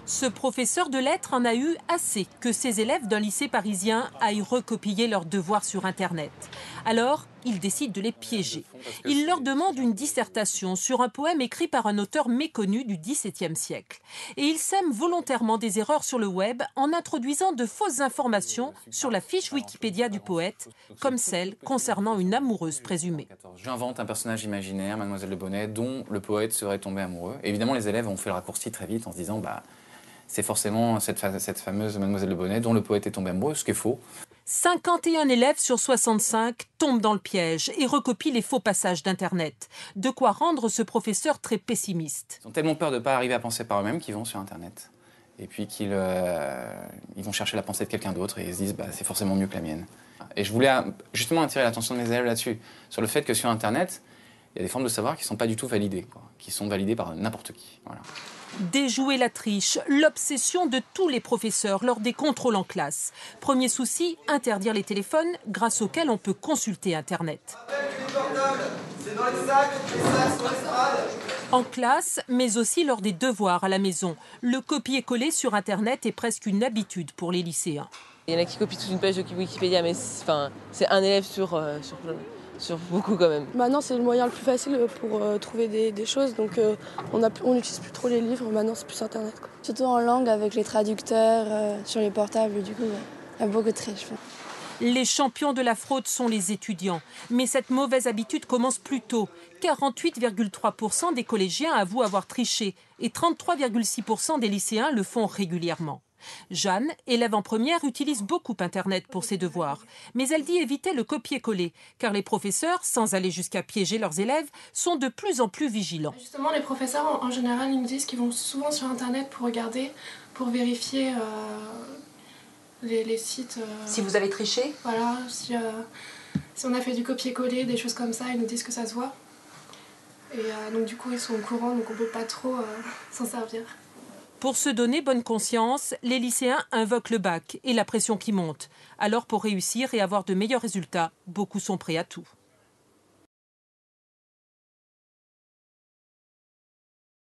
Ce professeur de lettres en a eu assez que ses élèves d'un lycée parisien aillent recopier leurs devoirs sur Internet. Alors, il décide de les piéger. Il leur demande une dissertation sur un poème écrit par un auteur méconnu du XVIIe siècle. Et il sème volontairement des erreurs sur le web en introduisant de fausses informations sur la fiche Wikipédia du poète, comme celle concernant une amoureuse présumée. J'invente un personnage imaginaire, Mademoiselle Le Bonnet, dont le poète serait tombé amoureux. Et évidemment, les élèves ont fait le raccourci très vite en se disant c'est forcément cette fameuse Mademoiselle Le Bonnet dont le poète est tombé amoureux, ce qui est faux. 51 élèves sur 65 tombent dans le piège et recopient les faux passages d'Internet. De quoi rendre ce professeur très pessimiste. Ils ont tellement peur de ne pas arriver à penser par eux-mêmes qu'ils vont sur Internet. Et puis qu'ils vont chercher la pensée de quelqu'un d'autre et ils se disent c'est forcément mieux que la mienne. Et je voulais justement attirer l'attention de mes élèves là-dessus, sur le fait que sur Internet, il y a des formes de savoir qui ne sont pas du tout validées, qui sont validées par n'importe qui. Voilà. Déjouer la triche, l'obsession de tous les professeurs lors des contrôles en classe. Premier souci, interdire les téléphones grâce auxquels on peut consulter Internet. En classe, mais aussi lors des devoirs à la maison. Le copier-coller sur Internet est presque une habitude pour les lycéens. Il y en a qui copient toute une page de Wikipédia, mais c'est un élève sur beaucoup quand même. Maintenant, c'est le moyen le plus facile pour trouver des choses. Donc, on n'utilise plus trop les livres. Maintenant, c'est plus Internet, quoi. Surtout en langue, avec les traducteurs sur les portables. Du coup, il y a beaucoup de triche. Les champions de la fraude sont les étudiants. Mais cette mauvaise habitude commence plus tôt. 48,3% des collégiens avouent avoir triché et 33,6% des lycéens le font régulièrement. Jeanne, élève en première, utilise beaucoup Internet pour ses devoirs. Mais elle dit éviter le copier-coller, car les professeurs, sans aller jusqu'à piéger leurs élèves, sont de plus en plus vigilants. Justement, les professeurs, en général, ils nous disent qu'ils vont souvent sur Internet pour regarder, pour vérifier les sites. Si vous avez triché ? Voilà, si on a fait du copier-coller, des choses comme ça, ils nous disent que ça se voit. Et donc du coup, ils sont au courant, donc on ne peut pas trop s'en servir. Pour se donner bonne conscience, les lycéens invoquent le bac et la pression qui monte. Alors pour réussir et avoir de meilleurs résultats, beaucoup sont prêts à tout.